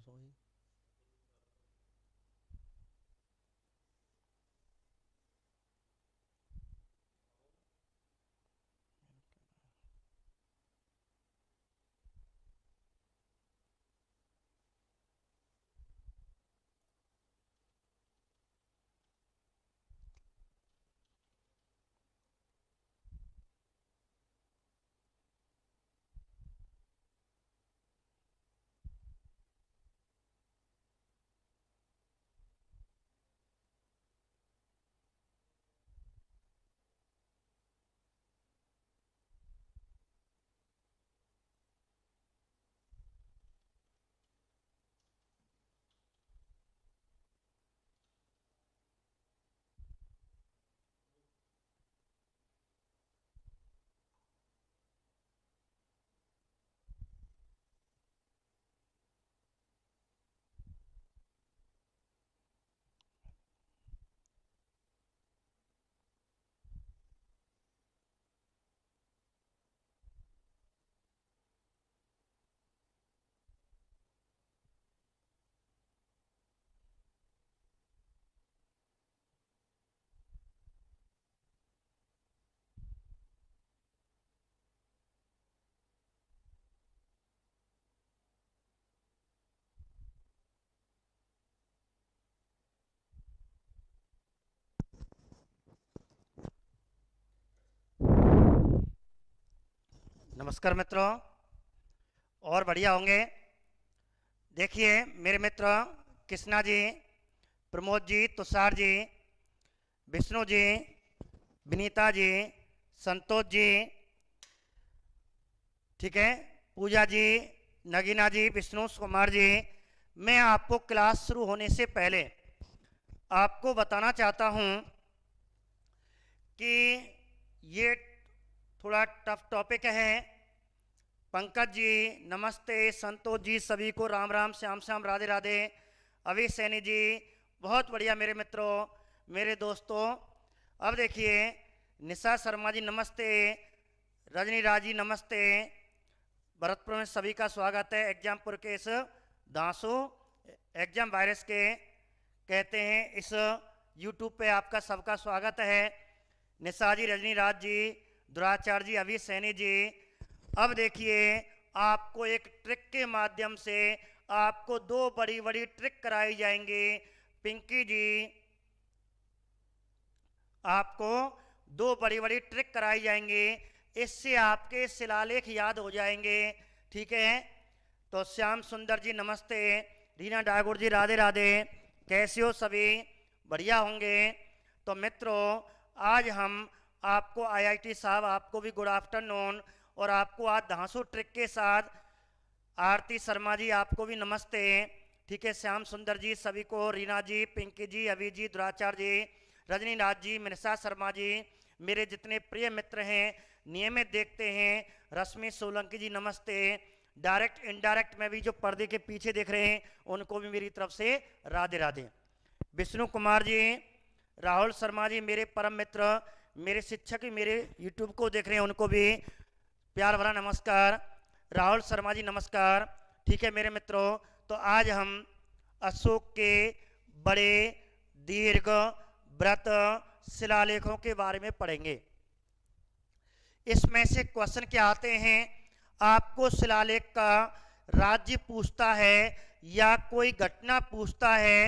Sorry. नमस्कार मित्रों, और बढ़िया होंगे। देखिए मेरे मित्र कृष्णा जी, प्रमोद जी, तुषार जी, विष्णु जी, विनीता जी, संतोष जी, ठीक है, पूजा जी, नगीना जी, विष्णु कुमार जी। मैं आपको क्लास शुरू होने से पहले आपको बताना चाहता हूं कि ये थोड़ा टफ टॉपिक है। पंकज जी नमस्ते, संतोष जी सभी को राम राम, श्याम श्याम, राधे राधे। अभी सैनी जी बहुत बढ़िया मेरे मित्रों, मेरे दोस्तों। अब देखिए निशा शर्मा जी नमस्ते, रजनी राज जी नमस्ते। भरतपुर में सभी का स्वागत है। एग्जामपुर के इस दांसू एग्जाम वायरस के कहते हैं इस यूट्यूब पे आपका सबका स्वागत है। निशा जी, रजनी राज जी, दुराचार्य जी, अभी सैनी जी। अब देखिए आपको एक ट्रिक के माध्यम से आपको दो बड़ी बड़ी ट्रिक कराई जाएंगी। पिंकी जी आपको दो बड़ी बड़ी ट्रिक कराई जाएंगी, इससे आपके शिलालेख याद हो जाएंगे। ठीक है, तो श्याम सुंदर जी नमस्ते, रीना डागुर जी राधे राधे। कैसे हो सभी? बढ़िया होंगे। तो मित्रों आज हम आपको आईआईटी साहब आपको भी गुड आफ्टरनून, और आपको आज धांसू ट्रिक के साथ आरती शर्मा जी आपको भी नमस्ते। ठीक है, श्याम सुंदर जी सभी को, रीना जी, पिंकी जी, अभी जी, दुराचार्य जी, रजनी नाथ जी, मिर्षा शर्मा जी, मेरे जितने प्रिय मित्र हैं नियमित देखते हैं, रश्मि सोलंकी जी नमस्ते। डायरेक्ट इनडायरेक्ट में भी जो पर्दे के पीछे देख रहे हैं उनको भी मेरी तरफ से राधे राधे। विष्णु कुमार जी, राहुल शर्मा जी मेरे परम मित्र, मेरे शिक्षक भी मेरे यूट्यूब को देख रहे हैं उनको भी प्यार भरा नमस्कार। राहुल शर्मा जी नमस्कार। ठीक है मेरे मित्रों, तो आज हम अशोक के बड़े दीर्घ व्रत शिलालेखों के बारे में पढ़ेंगे। इसमें से क्वेश्चन क्या आते हैं, आपको शिलालेख का राज्य पूछता है या कोई घटना पूछता है।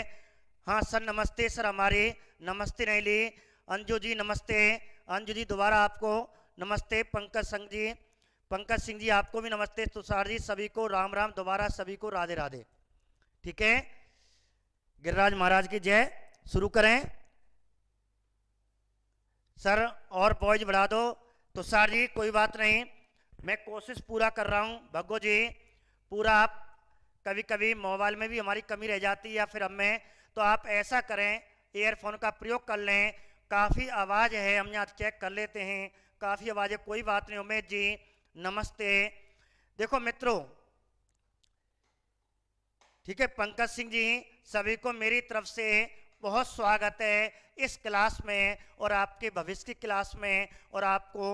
हाँ सर नमस्ते, सर हमारे नमस्ते नहीं ली। अंजू जी नमस्ते, अंजू जी दोबारा आपको नमस्ते। पंकज सिंह जी आपको भी नमस्ते। तुषार जी सभी को राम राम, दोबारा सभी को राधे राधे। ठीक है, गिरिराज महाराज की जय। शुरू करें सर, और पॉइज बढ़ा दो। तुषार जी कोई बात नहीं, मैं कोशिश पूरा कर रहा हूँ। भग्गो जी पूरा, आप कभी कभी मोबाइल में भी हमारी कमी रह जाती है या फिर हमें, तो आप ऐसा करें ईयरफोन का प्रयोग कर लें। काफ़ी आवाज़ है, हम यहाँ चेक कर लेते हैं, काफ़ी आवाज़ है, कोई बात नहीं। उमेश जी नमस्ते। देखो मित्रों, ठीक है, पंकज सिंह जी सभी को मेरी तरफ से बहुत स्वागत है इस क्लास में और आपके भविष्य की क्लास में, और आपको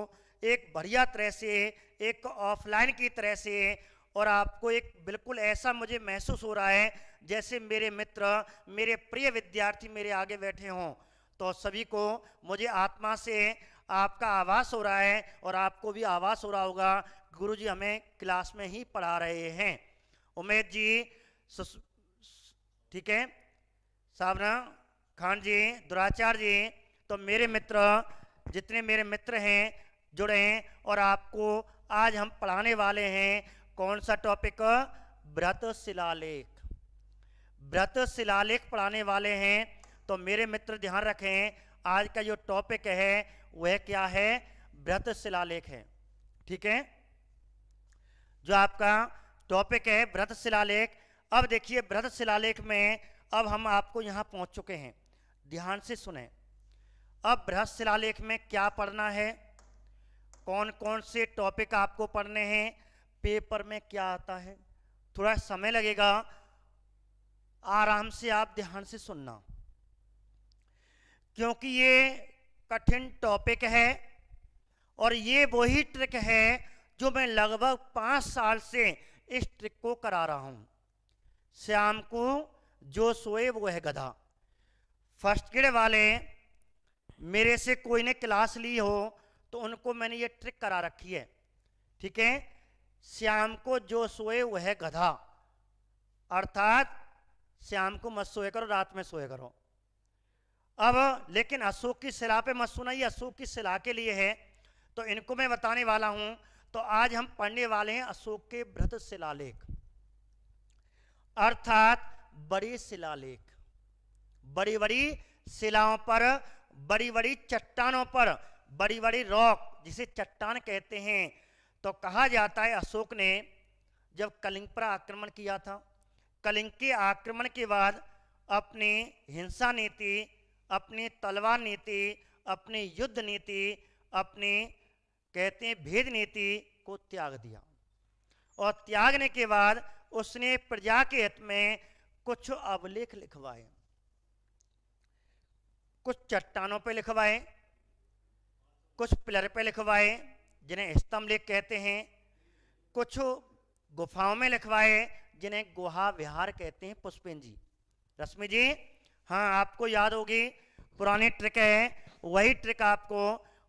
एक बढ़िया तरह से, एक ऑफलाइन की तरह से और आपको एक बिल्कुल ऐसा मुझे महसूस हो रहा है जैसे मेरे मित्र, मेरे प्रिय विद्यार्थी मेरे आगे बैठे हों। तो सभी को मुझे आत्मा से आपका आभास हो रहा है और आपको भी आभास हो रहा होगा, गुरुजी हमें क्लास में ही पढ़ा रहे हैं। उमेश जी, ठीक है, सावना खान जी, दुराचार्य जी, तो मेरे मित्र, जितने मेरे मित्र हैं जुड़े हैं, और आपको आज हम पढ़ाने वाले हैं कौन सा टॉपिक? व्रत शिलालेख। व्रत शिलालेख पढ़ाने वाले हैं। तो मेरे मित्र ध्यान रखें, आज का जो टॉपिक है वह क्या है? व्रत शिलालेख है। ठीक है, जो आपका टॉपिक है व्रत शिलालेख। अब देखिए व्रत शिलालेख में अब हम आपको यहां पहुंच चुके हैं, ध्यान से सुने। अब व्रत शिलालेख में क्या पढ़ना है, कौन कौन से टॉपिक आपको पढ़ने हैं, पेपर में क्या आता है, थोड़ा समय लगेगा, आराम से आप ध्यान से सुनना, क्योंकि ये कठिन टॉपिक है और ये वही ट्रिक है जो मैं लगभग 5 साल से इस ट्रिक को करा रहा हूं। शाम को जो सोए वो है गधा। फर्स्ट ग्रेड वाले मेरे से कोई ने क्लास ली हो तो उनको मैंने ये ट्रिक करा रखी है। ठीक है, शाम को जो सोए वो है गधा, अर्थात शाम को मत सोए करो, रात में सोए करो। अब लेकिन अशोक की शिला पे मत सुना, ये अशोक की शिला के लिए है, तो इनको मैं बताने वाला हूं। तो आज हम पढ़ने वाले हैं अशोक के व्रत शिलालेख, अर्थात बड़ी शिलालेख। बड़ी बड़ी शिलाओं पर, बड़ी बड़ी चट्टानों पर, बड़ी बड़ी रॉक जिसे चट्टान कहते हैं। तो कहा जाता है अशोक ने जब कलिंग पर आक्रमण किया था, कलिंग के आक्रमण के बाद अपनी हिंसा नीति, अपनी तलवार नीति, अपनी युद्ध नीति, अपनी कहते हैं भेद नीति को त्याग दिया, और त्यागने के बाद उसने प्रजा के हित में कुछ अभिलेख लिखवाए, कुछ चट्टानों पे लिखवाए, कुछ पिलर पे लिखवाए जिन्हें स्तंभ लेख कहते हैं, कुछ गुफाओं में लिखवाए जिन्हें गुहा विहार कहते हैं। पुष्पेन जी, रश्मि जी, हाँ आपको याद होगी, पुरानी ट्रिक है, वही ट्रिक आपको,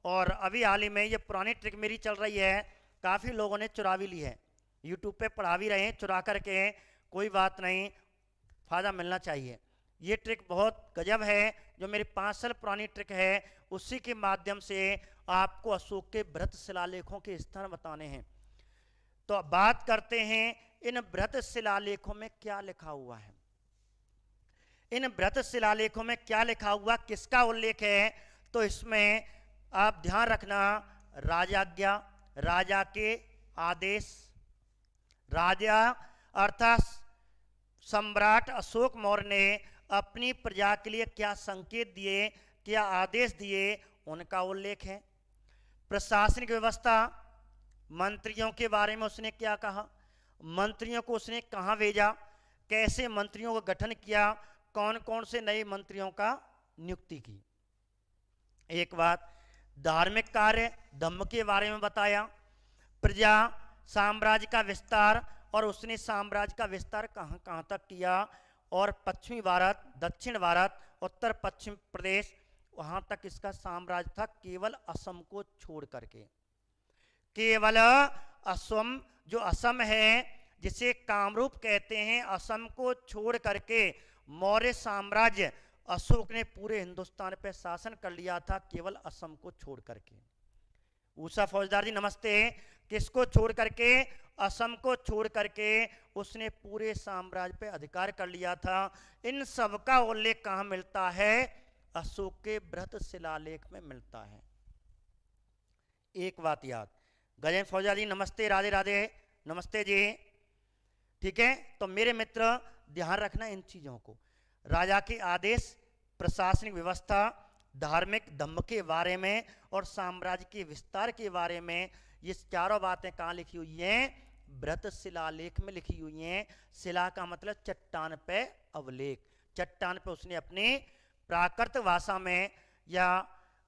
और अभी हाल ही में ये पुरानी ट्रिक मेरी चल रही है, काफ़ी लोगों ने चुरा भी ली है, यूट्यूब पे पढ़ा भी रहे हैं चुरा करके, कोई बात नहीं, फ़ायदा मिलना चाहिए। ये ट्रिक बहुत गजब है, जो मेरी 5 साल पुरानी ट्रिक है, उसी के माध्यम से आपको अशोक के व्रत शिलालेखों के स्थान बताने हैं। तो बात करते हैं इन व्रत शिलालेखों में क्या लिखा हुआ है। इन व्रत शिलालेखों में क्या लिखा हुआ, किसका उल्लेख है? तो इसमें आप ध्यान रखना, राजाज्ञा, राजा के आदेश, राजा अर्थात सम्राट अशोक मौर्य ने अपनी प्रजा के लिए क्या संकेत दिए, क्या आदेश दिए, उनका उल्लेख है। प्रशासनिक व्यवस्था, मंत्रियों के बारे में उसने क्या कहा, मंत्रियों को उसने कहाँ भेजा, कैसे मंत्रियों का गठन किया, कौन कौन से नए मंत्रियों का नियुक्ति की। एक बात, धार्मिक कार्य धम्म के बारे में बताया, प्रजा साम्राज्य का विस्तार, और उसने साम्राज्य का विस्तार कहाँ कहाँ तक किया, और पश्चिमी भारत, दक्षिण भारत, उत्तर पश्चिम प्रदेश, वहां तक इसका साम्राज्य था, केवल असम को छोड़ करके। केवल असम, जो असम है जिसे कामरूप कहते हैं, असम को छोड़ करके मौर्य साम्राज्य अशोक ने पूरे हिंदुस्तान पर शासन कर लिया था, केवल असम को छोड़ करके। ऊषा फौजदार जी नमस्ते, किसको छोड़ करके? असम को छोड़ करके उसने पूरे साम्राज्य पे अधिकार कर लिया था। इन सब का उल्लेख कहाँ मिलता है? अशोक के व्रत शिलालेख में मिलता है। एक बात याद, गजेंद्र फौजदार जी नमस्ते, राधे राधे, नमस्ते जी। ठीक है, तो मेरे मित्र ध्यान रखना इन चीजों को, राजा के आदेश, प्रशासनिक व्यवस्था, धार्मिक धम्म के बारे में, और साम्राज्य के विस्तार के बारे में। ये चारों बातें कहाँ लिखी हुई हैं? व्रत शिलालेख में लिखी हुई हैं। शिला का मतलब चट्टान पे अवलेख, चट्टान पे उसने अपनी प्राकृत भाषा में या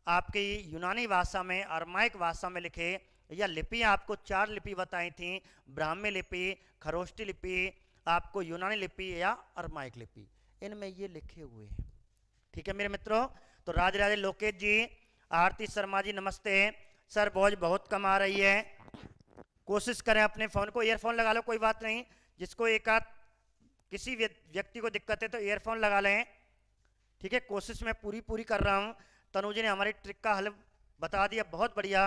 आपकी यूनानी भाषा में, अरमाइक भाषा में लिखे या लिपि आपको 4 लिपि बताई थी, ब्राह्मी लिपि, खरोष्टी लिपि, आपको यूनानी लिपि या अरमाइक लिपि, इनमें ये लिखे हुए हैं। ठीक है मेरे मित्रों। तो राधे राधे लोकेश जी, आरती शर्मा जी नमस्ते। सर वॉइस बहुत कम आ रही है, कोशिश करें अपने फ़ोन को ईयरफोन लगा लो, कोई बात नहीं। जिसको एक आध किसी व्यक्ति को दिक्कत है तो ईयरफोन लगा लें। ठीक है, कोशिश मैं पूरी कर रहा हूं। तनुजी ने हमारी ट्रिक का हल बता दिया, बहुत बढ़िया।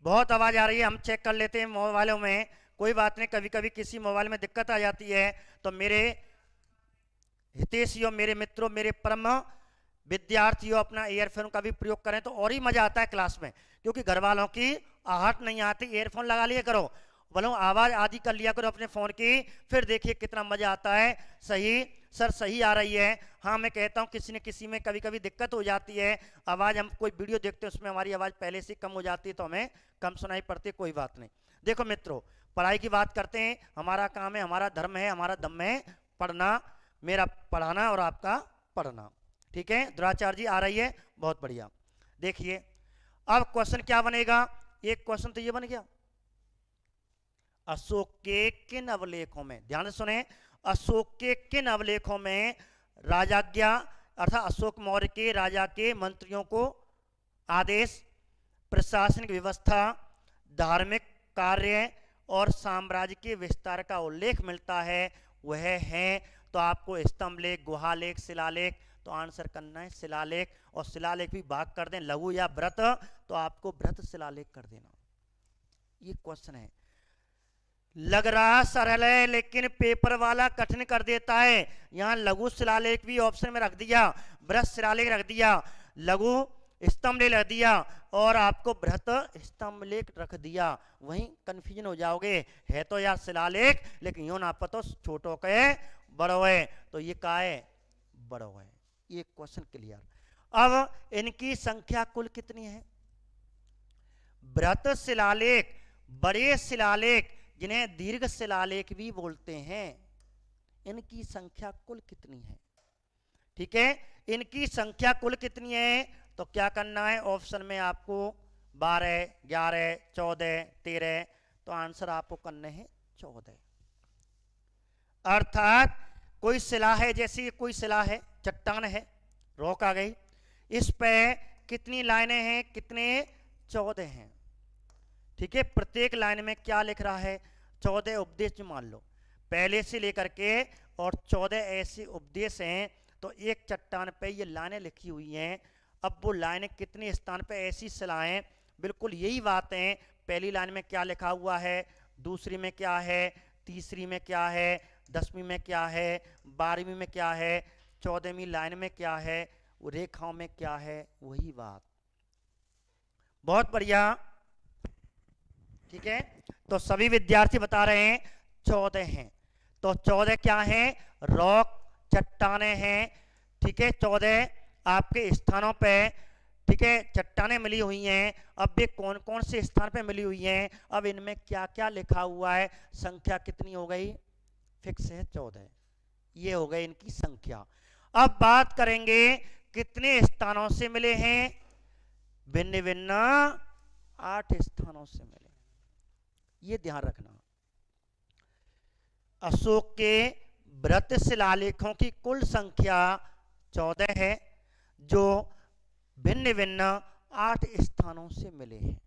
बहुत आवाज आ रही है, हम चेक कर लेते हैं मोबाइलों में, कोई बात नहीं। कभी कभी किसी मोबाइल में दिक्कत आ जाती है, तो मेरे हितैषियों, मेरे मित्रों, मेरे परम विद्यार्थियों, अपना ईयरफोन का भी प्रयोग करें तो और ही मजा आता है क्लास में, क्योंकि घर वालों की आहट नहीं आती। ईयरफोन लगा लिया करो, बोलो आवाज आदि कर लिया करो अपने फोन की, फिर देखिए कितना मजा आता है। सही सर, सही आ रही है। हाँ मैं कहता हूँ किसी न किसी में कभी कभी दिक्कत हो जाती है, आवाज हम कोई वीडियो देखते हैं उसमें हमारी आवाज पहले से कम हो जाती है तो हमें कम सुनाई पड़ती है, कोई बात नहीं। देखो मित्रों, पढ़ाई की बात करते हैं, हमारा काम है, हमारा धर्म है, हमारा दम है पढ़ना, मेरा पढ़ाना और आपका पढ़ना। ठीक है, द्रोणाचार्य जी आ रही है, बहुत बढ़िया। देखिए अब क्वेश्चन क्या बनेगा, एक क्वेश्चन तो ये बन गया, अशोक के किन अवलेखों में, ध्यान से सुने, अशोक के किन अवलेखों में राजाज्ञा अर्थात अशोक मौर्य के राजा के मंत्रियों को आदेश, प्रशासनिक व्यवस्था, धार्मिक कार्य और साम्राज्य के विस्तार का उल्लेख मिलता है, वह है। तो आपको स्तंभ लेख, गुहालेख, शिलालेख, तो आंसर करना है शिलालेख। और शिलालेख भी भाग कर दें लघु या व्रत, तो आपको व्रत शिलालेख कर देना। ये क्वेश्चन है, लग रहा सरल है लेकिन पेपर वाला कठिन कर देता है। यहां लघु शिलालेख भी ऑप्शन में रख दिया, व्रत शिलालेख रख दिया, लघु स्तंभ लेख रख दिया और आपको व्रत स्तंभ लेख रख दिया, वहीं कंफ्यूजन हो जाओगे। है तो यार शिलालेख, लेकिन यो ना पतो छोटो के बड़ो है, तो ये का है, बड़ो है। ये क्वेश्चन क्लियर। अब इनकी संख्या कुल कितनी है, व्रत शिलालेख, बड़े शिलालेख जिन्हें दीर्घ शिलालेख भी बोलते हैं, इनकी संख्या कुल कितनी है। ठीक है, इनकी संख्या कुल कितनी है, तो क्या करना है, ऑप्शन में आपको 12, 11, 14, 13, तो आंसर आपको करने हैं 14। अर्थात कोई शिला है, जैसे कोई शिला है, चट्टान है, रॉक आ गई, इस पे कितनी लाइनें हैं, कितने, 14 हैं। ठीक है, प्रत्येक लाइन में क्या लिख रहा है, 14 उपदेश मान लो, पहले से लेकर के और 14 ऐसे उपदेश हैं। तो एक चट्टान पे ये लाइनें लिखी हुई हैं। अब वो लाइनें कितने स्थान पे ऐसी शिलाएं, बिल्कुल यही बात है। पहली लाइन में क्या लिखा हुआ है, दूसरी में क्या है, तीसरी में क्या है, 10वीं में क्या है, 12वीं में क्या है, 14वीं लाइन में क्या है, रेखाओं में क्या है, वही बात। बहुत बढ़िया। ठीक है, तो सभी विद्यार्थी बता रहे हैं 14 हैं। तो 14 क्या हैं, रॉक, चट्टाने हैं। ठीक है, 14 आपके स्थानों पे, ठीक है, चट्टाने मिली हुई हैं। अब ये कौन कौन से स्थान पे मिली हुई हैं, अब इनमें क्या क्या लिखा हुआ है, संख्या कितनी हो गई, फिक्स है 14, ये हो गई इनकी संख्या। अब बात करेंगे कितने स्थानों से मिले हैं, भिन्न भिन्न 8 स्थानों से मिले, ये ध्यान रखना। अशोक के व्रत शिलालेखों की कुल संख्या 14 है, जो भिन्न भिन्न 8 स्थानों से मिले हैं।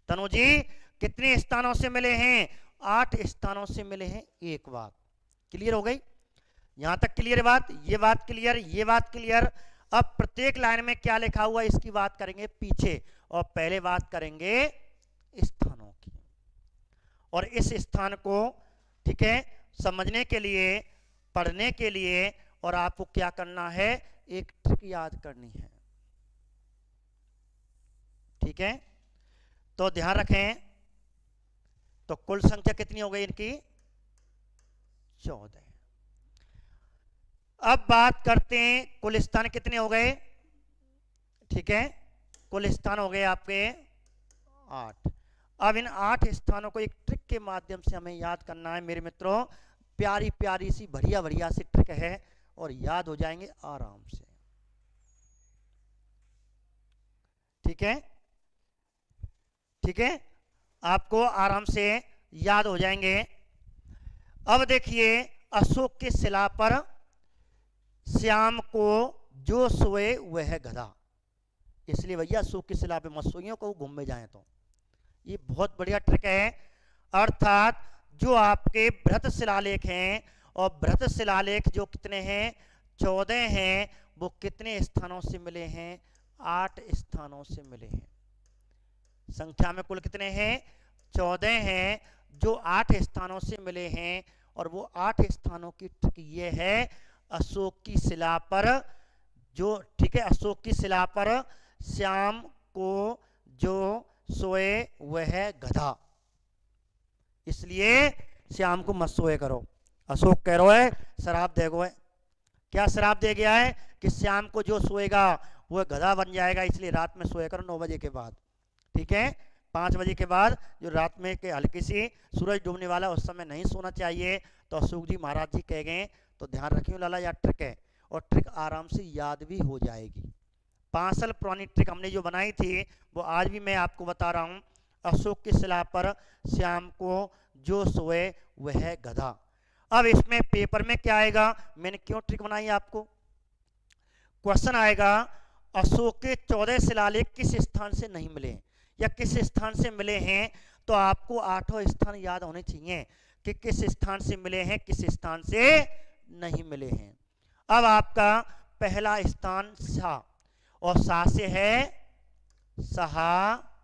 तनु जी कितने स्थानों से मिले हैं, 8 स्थानों से मिले हैं। एक बात क्लियर हो गई, यहां तक क्लियर बात, ये बात क्लियर, ये बात क्लियर। अब प्रत्येक लाइन में क्या लिखा हुआ है इसकी बात करेंगे पीछे, और पहले बात करेंगे स्थानों की। और इस स्थान को, ठीक है, समझने के लिए, पढ़ने के लिए, और आपको क्या करना है, एक ट्रिक याद करनी है। ठीक है, तो ध्यान रखें। तो कुल संख्या कितनी हो गई इनकी, 14। अब बात करते हैं कुल स्थान कितने हो गए। ठीक है, कुल स्थान हो गए आपके 8। अब इन 8 स्थानों को एक ट्रिक के माध्यम से हमें याद करना है मेरे मित्रों। प्यारी प्यारी सी बढ़िया बढ़िया सी ट्रिक है और याद हो जाएंगे आराम से। ठीक ठीक है, ठीक है, आपको आराम से याद हो जाएंगे। अब देखिए, अशोक की शिला पर श्याम को जो सोए वह गधा। इसलिए भैया अशोक की शिला पे मत सोइयो को घूम में जाए तो। ये बहुत बढ़िया ट्रिक है। अर्थात जो आपके बृहत शिलालेख हैं, और बृहत शिलालेख जो कितने हैं, 14 हैं, वो कितने स्थानों से मिले हैं, 8 स्थानों से मिले हैं। संख्या में कुल कितने हैं, 14 हैं, जो 8 स्थानों से मिले हैं। और वो 8 स्थानों की ट्रिक ये है, अशोक की शिला पर जो, ठीक है, अशोक की शिला पर श्याम को जो सोए वह गधा। इसलिए श्याम को मत सोए करो। अशोक कह रहा है शराब देगो है, क्या शराब दे गया है कि श्याम को जो सोएगा वह गधा बन जाएगा। इसलिए रात में सोए करो 9 बजे के बाद, ठीक है। 5 बजे के बाद जो रात में के हल्की सी सूरज डूबने वाला उस समय नहीं सोना चाहिए। तो अशोक जी महाराज जी कह गए, तो ध्यान रखियो लाला, यह ट्रिक है और ट्रिक आराम से याद भी हो जाएगी। 5 साल पुरानी ट्रिक हमने जो बनाई थी वो आज भी मैं आपको बता रहा हूं। अशोक की शिला पर श्याम को जो सोए वह गधा। अब इसमें पेपर में क्या आएगा, मैंने क्यों ट्रिक बनाई आपको, क्वेश्चन आएगा अशोक के 14 शिलालेख किस स्थान से नहीं मिले या किस स्थान से मिले हैं। तो आपको 8 स्थान याद होने चाहिए कि किस स्थान से मिले हैं, किस स्थान से नहीं मिले हैं। अब आपका पहला स्थान शाह, और शाह से है शाहबाजगढ़ी,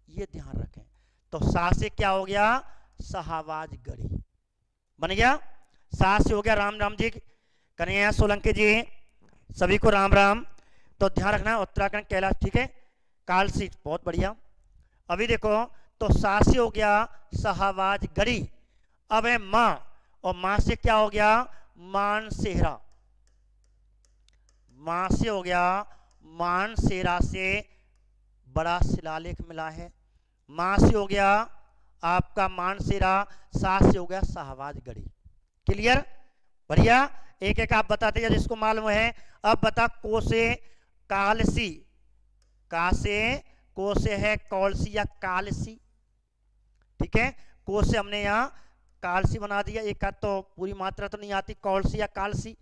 ये ध्यान रखें। तो शाह से क्या हो गया, शाहबाजगढ़ी बन गया। शाह से हो गया राम राम जी, कन्हैया सोलंकी जी, सभी को राम राम। तो ध्यान रखना उत्तराखंड कैलाश, ठीक है, कालसी, बहुत बढ़िया। अभी देखो, तो शाह से हो गया शाहबाजगढ़ी। अब है मां, और मां से क्या हो गया, मानसेहरा। मां से हो गया मानसेहरा, से बड़ा शिलालेख मिला है। मां से हो गया आपका मानसेहरा, शाह से हो गया शाहबाजगढ़ी। क्लियर, बढ़िया। एक एक आप बताते हैं जिसको मालूम है। अब बता, को से कालसी, का से को से है कौलसी या कालसी, ठीक है। को से हमने यहाँ कालसी बना दिया, एक तो पूरी मात्रा तो नहीं आती, कौलसी या कालसी।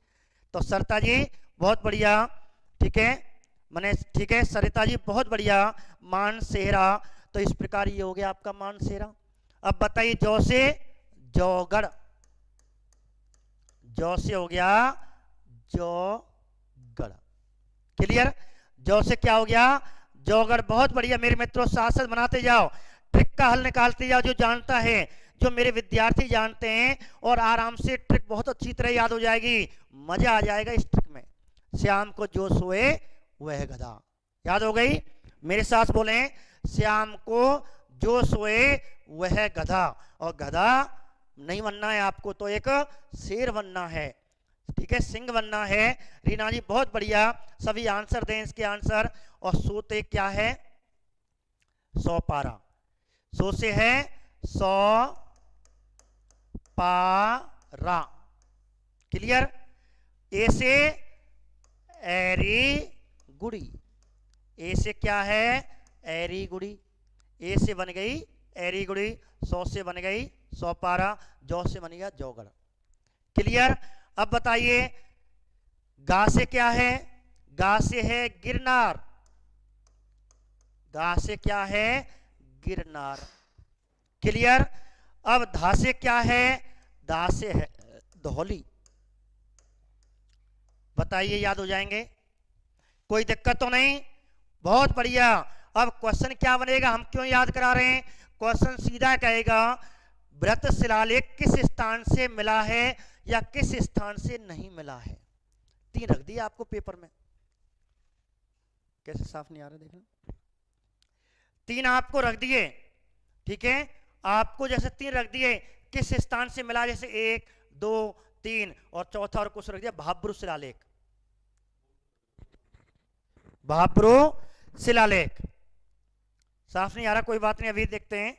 तो सरता जी बहुत बढ़िया, ठीक है, मैंने, ठीक है, सरिता जी बहुत बढ़िया। मानसेहरा, तो इस प्रकार ये हो गया आपका मानसेहरा। अब बताइए, जौ से जौगढ़, जौ से हो गया जौगढ़। क्लियर, जौ से क्या हो गया, जौगढ़। बहुत बढ़िया मेरे मित्रों, साथ साथ बनाते जाओ, ट्रिक का हल निकालते जाओ। जो जानता है, जो मेरे विद्यार्थी जानते हैं, और आराम से ट्रिक बहुत अच्छी तरह याद हो जाएगी, मजा आ जाएगा इस ट्रिक में। श्याम को जो सोए वह गधा, याद हो गई। मेरे साथ बोले, श्याम को जो सोए वह गधा। और गधा नहीं बनना है आपको, तो एक शेर बनना है, ठीक है, सिंह बनना है। रीना जी बहुत बढ़िया, सभी आंसर दें इसके आंसर। और सोते क्या है, 100 पारा, सो से है 100 पारा। क्लियर, ए से एरी गुड़ी, ए से क्या है, एरी गुड़ी, ए से बन गई एरी गुड़ी, 100 से बन गई 100 पारा, जौ से बन गया जौगढ़। क्लियर। अब बताइए, गा से क्या है, गा से है गिरनार, गा से क्या है, गिरनार। क्लियर। अब धा से क्या है, धा से है धौली। बताइए, याद हो जाएंगे, कोई दिक्कत तो नहीं, बहुत बढ़िया। अब क्वेश्चन क्या बनेगा, हम क्यों याद करा रहे हैं, क्वेश्चन सीधा कहेगा बृहत शिलालेख किस स्थान से मिला है या किस स्थान से नहीं मिला है। 3 रख दिया आपको पेपर में, कैसे साफ नहीं आ रहा देखना, 3 आपको रख दिए, ठीक है। आपको जैसे 3 रख दिए, किस स्थान से मिला, जैसे 1 2 3, और चौथा और कुछ रख दिया भाब्रू शिलालेख, भाब्रू शिलालेख। साफ नहीं आ रहा, कोई बात नहीं, अभी देखते हैं।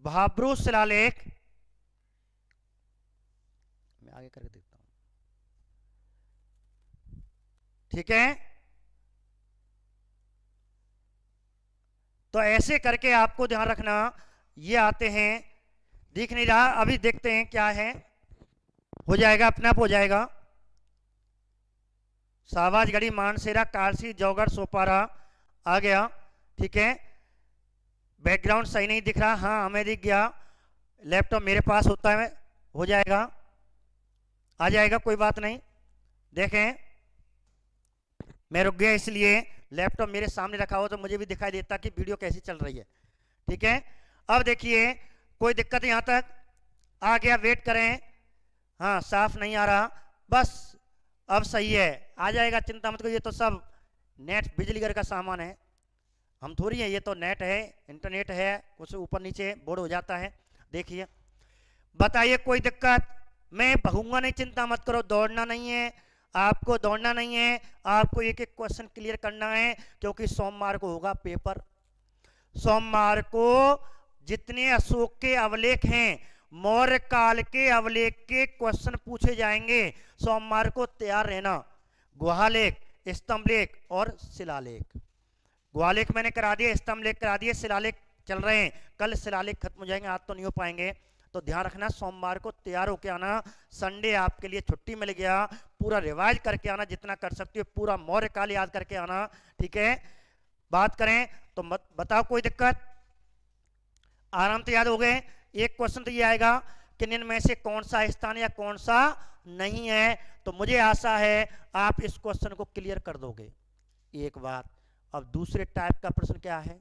भाब्रू शिलालेख, मैं आगे करके देखता हूं। ठीक है। तो ऐसे करके आपको ध्यान रखना, ये आते हैं, दिख नहीं रहा, अभी देखते हैं क्या है, हो जाएगा, अपने आप हो जाएगा। शाहबाजगढ़ी, मानसेरा, कालसी, जौगढ़, सोपारा आ गया। ठीक है, बैकग्राउंड सही नहीं दिख रहा, हाँ हमें दिख गया, लैपटॉप मेरे पास होता है, हो जाएगा, आ जाएगा, कोई बात नहीं। देखें, मैं रुक गया इसलिए लैपटॉप मेरे सामने रखा हो तो मुझे भी दिखाई देता कि वीडियो कैसी चल रही है। ठीक है, अब देखिए, कोई दिक्कत यहां तक आ गया, वेट करें, हाँ साफ नहीं आ रहा, बस अब सही है, आ जाएगा, चिंता मत करो, ये तो सब नेट बिजली घर का सामान है, हम थोड़ी है, ये तो नेट है, इंटरनेट है, कुछ ऊपर नीचे बोर्ड हो जाता है। देखिए, बताइए कोई दिक्कत, मैं भगूंगा नहीं, चिंता मत करो, दौड़ना नहीं है, आपको दौड़ना नहीं है, आपको एक एक क्वेश्चन क्लियर करना है, क्योंकि सोमवार को होगा पेपर। सोमवार को जितने अशोक के अवलेख हैं, मौर्य काल के अवलेख के क्वेश्चन पूछे जाएंगे, सोमवार को तैयार रहना। गुहालेख, स्तंभलेख और शिलालेख। गुहालेख मैंने करा दिया, स्तंभलेख करा दिए, शिलालेख चल रहे हैं, कल शिलालेख खत्म हो जाएंगे, आज तो नहीं हो पाएंगे, तो ध्यान रखना, सोमवार को तैयार होके आना, संडे आपके लिए छुट्टी मिल गया, पूरा रिवाइज करके आना, जितना कर सकते हो पूरा मौर्य काल याद करके आना। ठीक है, बात करें तो बताओ कोई दिक्कत, आराम से याद हो गए। एक क्वेश्चन तो ये आएगा कि निम्न में से कौन सा स्थान या कौन सा नहीं है, तो मुझे आशा है आप इस क्वेश्चन को क्लियर कर दोगे एक बार। अब दूसरे टाइप का प्रश्न क्या है,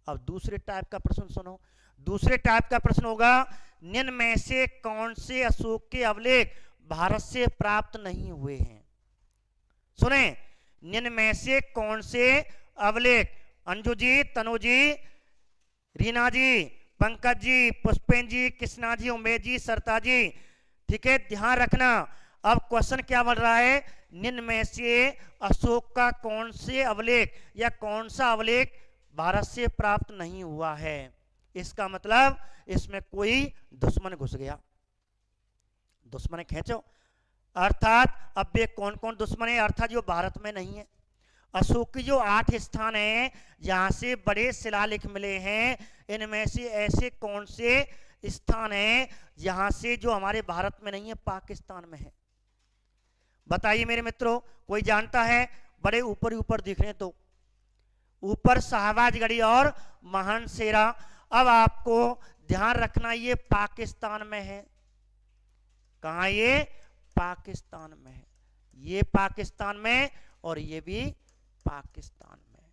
अब दूसरे टाइप का प्रश्न सुनो, दूसरे टाइप का प्रश्न होगा, निम्न में से कौन से अशोक के अवलेख भारत से प्राप्त नहीं हुए हैं। सुने, निम्न में से कौन से अवलेख, अंजू जी, तनु जी, रीना जी, पंकज जी, पुष्पेन जी, कृष्णा जी, उमेश जी, सरता जी। ठीक है, ध्यान रखना, अब क्वेश्चन क्या बढ़ रहा है, निम्न में से अशोक का कौन से अवलेख या कौन सा अवलेख भारत से प्राप्त नहीं हुआ है। इसका मतलब इसमें कोई दुश्मन घुस गया, दुश्मन खींचो, अर्थात अब ये कौन कौन दुश्मन है, अर्थात जो भारत में नहीं है। अशोक की जो 8 स्थान है जहां से बड़े शिलालेख मिले हैं, इनमें से ऐसे कौन से स्थान हैं जहां से जो हमारे भारत में नहीं है, पाकिस्तान में है। बताइए मेरे मित्रों, कोई जानता है, बड़े ऊपर ऊपर दिख रहे हैं, तो ऊपर शाहबाजगढ़ी और मानसेरा। अब आपको ध्यान रखना, ये पाकिस्तान में है, कहा, ये पाकिस्तान में है, ये पाकिस्तान में और ये भी पाकिस्तान में।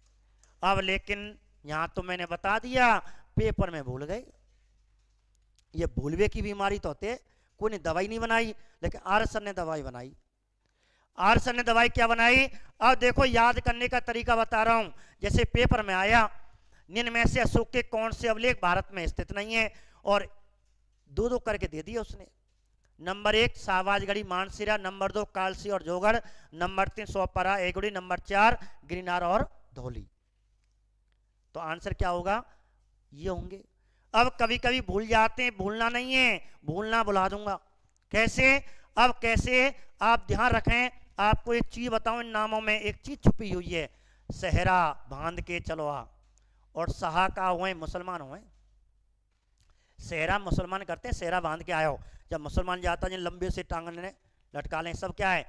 अब लेकिन यहां तो मैंने बता दिया, पेपर में भूल गए, ये भूलवे की बीमारी तो होते, कोई ने दवाई नहीं बनाई, लेकिन आर सर ने दवाई बनाई। आर सर ने दवाई क्या बनाई, अब देखो याद करने का तरीका बता रहा हूं, जैसे पेपर में आया, निम्न में से अशोक के कौन से अवलेख भारत में स्थित नहीं है, और दो दो करके दे दिया उसने। नंबर 1 शाहबाजगढ़ी, मानसेरा, नंबर 2 कालसी और जौगढ़, नंबर 3 सोपारा, एगुड़ी, नंबर 4 गिरनार और धौली। तो आंसर क्या होगा, ये होंगे। अब कभी कभी भूल जाते हैं, भूलना नहीं है, भूलना भुला दूंगा। कैसे, अब कैसे, आप ध्यान रखें, आपको एक चीज बताऊं, इन नामों में एक चीज छुपी हुई है, सहरा बांध के चलोआ और सहा का हुए मुसलमान हुए। सहरा मुसलमान करते हैं, सहरा बांध के आयो, जब मुसलमान जाता है लंबे से टांगने लटका लें, सब क्या है,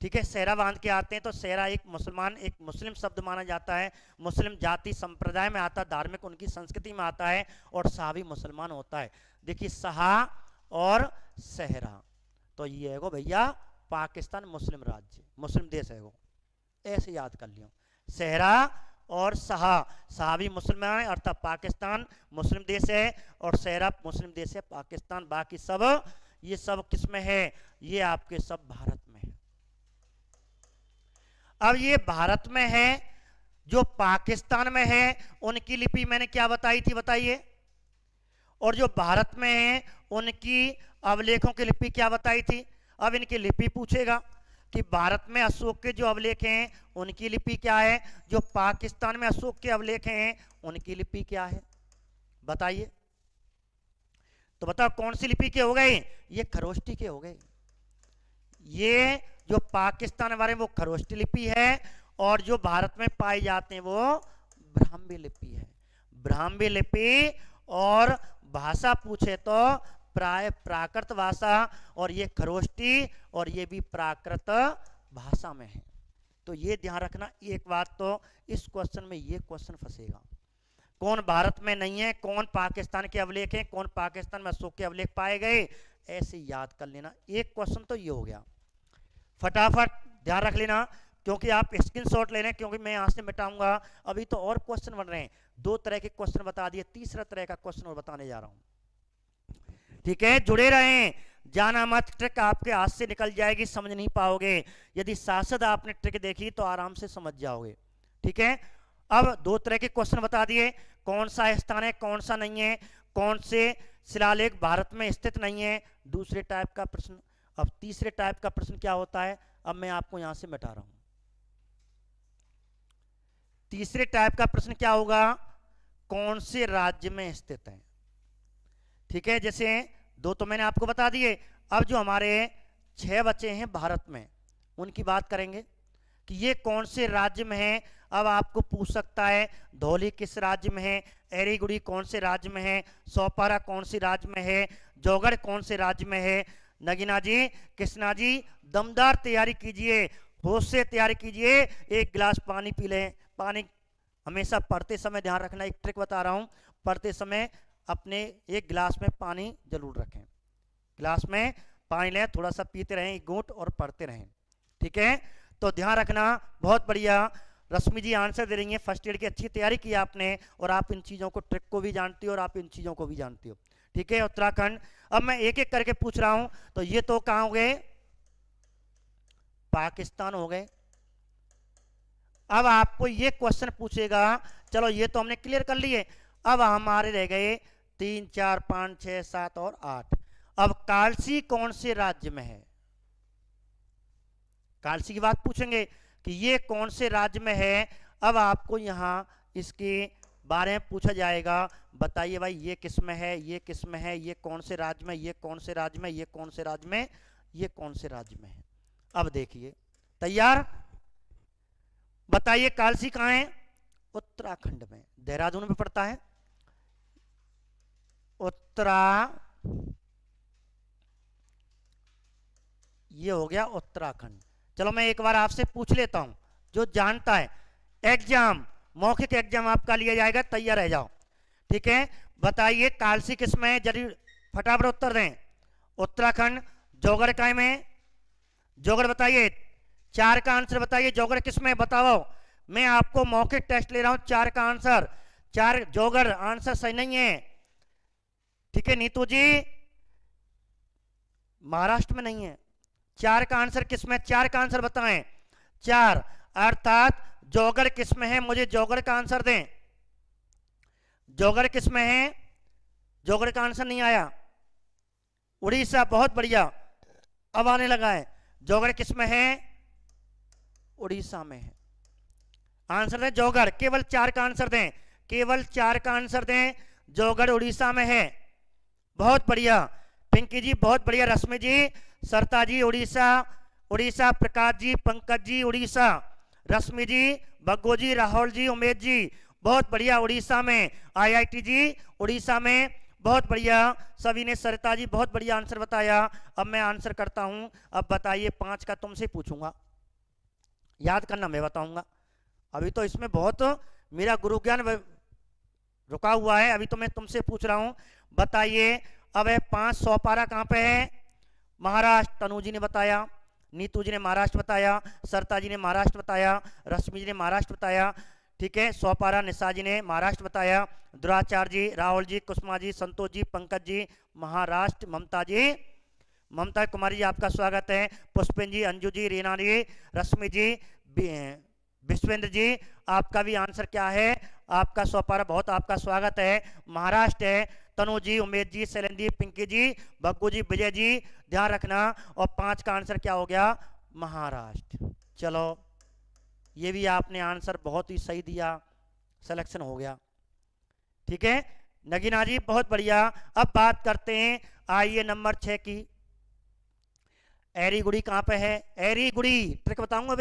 ठीक है, सहरा बांध के आते हैं। तो सहरा एक मुसलमान, एक मुस्लिम शब्द माना जाता है, मुस्लिम जाति संप्रदाय में आता है, धार्मिक उनकी संस्कृति में आता है, और शाह भी मुसलमान होता है। देखिए सहा और सहरा, तो ये है गो भैया पाकिस्तान मुस्लिम राज्य, मुस्लिम देश है वो, ऐसे याद कर लियो, सहरा और सहा, सहा भी मुसलमान है अर्थात पाकिस्तान मुस्लिम देश है, और सहरा मुस्लिम देश है पाकिस्तान, बाकी सब ये सब किस में है, ये आपके सब भारत में है। अब ये भारत में है, जो पाकिस्तान में है उनकी लिपि मैंने क्या बताई थी, बताइए, और जो भारत में है उनकी अवलेखों की लिपि क्या बताई थी। अब इनकी लिपि पूछेगा कि भारत में अशोक के जो अवलेख हैं उनकी लिपि क्या है, जो पाकिस्तान में अशोक के अवलेख हैं उनकी लिपि क्या है, बताइए। तो बताओ कौन सी लिपि के हो गए, ये खरोष्टी के हो गए। ये जो पाकिस्तान वाले वो खरोष्टी लिपि है, और जो भारत में पाए जाते हैं वो ब्राह्मी लिपि है। ब्राह्मी लिपि और भाषा पूछे तो प्राय प्राकृत भाषा, और ये खरोष्टी और ये भी प्राकृत भाषा में है। तो ये ध्यान रखना। एक बात तो इस क्वेश्चन में ये क्वेश्चन फंसेगा, कौन भारत में नहीं है, कौन पाकिस्तान के अवलेख हैं, कौन पाकिस्तान में अशोक के अवलेख पाए गए, ऐसे याद कर लेना। एक क्वेश्चन तो ये हो गया, फटाफट ध्यान रख लेना, क्योंकि आप स्क्रीनशॉट ले लें, क्योंकि मैं यहां से मिटाऊंगा। अभी तो और क्वेश्चन बन रहे हैं, 2 तरह के क्वेश्चन बता दिए, तीसरा तरह का क्वेश्चन और बताने जा रहा हूं। ठीक है, जुड़े रहें, जाना मत, ट्रिक आपके हाथ से निकल जाएगी, समझ नहीं पाओगे। यदि शासद आपने ट्रिक देखी तो आराम से समझ जाओगे। ठीक है, अब 2 तरह के क्वेश्चन बता दिए, कौन सा स्थान है, कौन सा नहीं है, कौन से शिलालेख भारत में स्थित नहीं है, दूसरे टाइप का प्रश्न। अब तीसरे टाइप का प्रश्न क्या होता है, अब मैं आपको यहां से मिटा रहा हूं। तीसरे टाइप का प्रश्न क्या होगा, कौन से राज्य में स्थित है। ठीक है, जैसे 2 तो मैंने आपको बता दिए, अब जो हमारे 6 बचे हैं भारत में, उनकी बात करेंगे कि ये कौन से राज्य में है। अब आपको पूछ सकता है धौली किस राज्य में है, एरीगुड़ी कौन से राज्य में है, सोपारा कौन से राज्य में है, जौगढ़ कौन से राज्य में है। नगीना जी, कृष्णा जी, दमदार तैयारी कीजिए, होश से तैयारी कीजिए, एक गिलास पानी पी लें। पानी हमेशा पढ़ते समय ध्यान रखना, एक ट्रिक बता रहा हूं, पढ़ते समय अपने एक गिलास में पानी जरूर रखें, गिलास में पानी लें, थोड़ा सा पीते रहें एक घूंट और पढ़ते रहें। ठीक है, तो ध्यान रखना। बहुत बढ़िया, रश्मि जी आंसर दे रही हैं, फर्स्ट एड की अच्छी तैयारी की आपने, और आप इन चीज़ों को, ट्रिक को भी जानती हो और आप इन चीज़ों को भी जानती हो। ठीक है, उत्तराखंड। अब मैं एक एक करके पूछ रहा हूं, तो ये तो कहाँ हो गए, पाकिस्तान हो गए। अब आपको ये क्वेश्चन पूछेगा, चलो ये तो हमने क्लियर कर लिए, अब हमारे रह गए 3, 4, 5, 6, 7 और 8। अब कालसी कौन से राज्य में है, कालसी की बात पूछेंगे कि ये कौन से राज्य में है। अब आपको यहां इसके बारे में पूछा जाएगा, बताइए भाई ये किस में है, ये किस में है, ये कौन से राज्य में, ये कौन से राज्य में, ये कौन से राज्य में, ये कौन से राज्य में है। अब देखिए, तैयार, बताइए कालसी कहां है, उत्तराखंड में, देहरादून में पड़ता है, ये हो गया उत्तराखंड। चलो मैं एक बार आपसे पूछ लेता हूं, जो जानता है, एग्जाम, मौखिक एग्जाम आपका लिया जाएगा, तैयार रह जाओ। ठीक है, बताइए कालसी किस में है, जरूर फटाफट उत्तर दें। उत्तराखंड। जौगढ़ काय में, जौगढ़ बताइए, 4 का आंसर बताइए, जौगढ़ किस में, बताओ। मैं आपको मौखिक टेस्ट ले रहा हूं, 4 का आंसर, 4 जौगढ़ आंसर सही नहीं है। ठीक है नीतू जी, महाराष्ट्र में नहीं है। 4 का आंसर किस में, 4 का आंसर बताएं, 4 अर्थात जौगढ़ किस में है, मुझे जौगढ़ का आंसर दें। जौगढ़ किस में है, जौगढ़ का आंसर नहीं आया। उड़ीसा, बहुत बढ़िया, अब आने लगा है। जौगढ़ किस में है, उड़ीसा में है। आंसर दें जौगढ़, केवल 4 का आंसर दें, केवल 4 का आंसर दें, जौगढ़ उड़ीसा में है। बहुत बढ़िया पिंकी जी, बहुत बढ़िया रश्मि जी, सरता जी उड़ीसा, उड़ीसा, प्रकाश जी, पंकज जी उड़ीसा, रश्मि जी, बग्गो जी, राहुल जी, उमेश जी, बहुत बढ़िया उड़ीसा में। आईआईटी जी उड़ीसा में, बहुत बढ़िया सभी ने। सरिता जी बहुत बढ़िया आंसर बताया। अब मैं आंसर करता हूं, अब बताइए 5 का तुमसे पूछूंगा, याद करना, मैं बताऊंगा। अभी तो इसमें बहुत मेरा गुरु ज्ञान रुका हुआ है, अभी तो मैं तुमसे पूछ रहा हूं। बताइए अब 5 सोपारा कहां पे है, महाराष्ट्र, तनु जी ने बताया, नीतू जी ने महाराष्ट्र बताया, सरता जी ने महाराष्ट्र बताया, रश्मि जी ने महाराष्ट्र बताया। ठीक है, सोपारा निशा जी ने महाराष्ट्र बताया, दुराचार्य जी, राहुल जी, कुसुमा जी, संतोष जी, पंकज जी महाराष्ट्र, ममता जी, ममता कुमारी जी आपका स्वागत है, पुष्पेन जी, अंजू जी, रीना जी, रश्मि जी, विश्वेंद्र जी, आपका भी आंसर क्या है, आपका सोपारा, बहुत आपका स्वागत है, महाराष्ट्र है। तनु जी, उमेश जी, शैलेंद्र जी, पिंकी जी, बग्गू जी, विजय जी, ध्यान रखना। और 5 का आंसर क्या हो गया, महाराष्ट्र। चलो ये भी आपने आंसर बहुत ही सही दिया, सिलेक्शन हो गया। ठीक है नगीना जी, बहुत बढ़िया। अब बात करते हैं, आइए नंबर 6 की। एरीगुड़ी कहाँ पे है? एरीगुड़ी ट्रिक बताऊंगा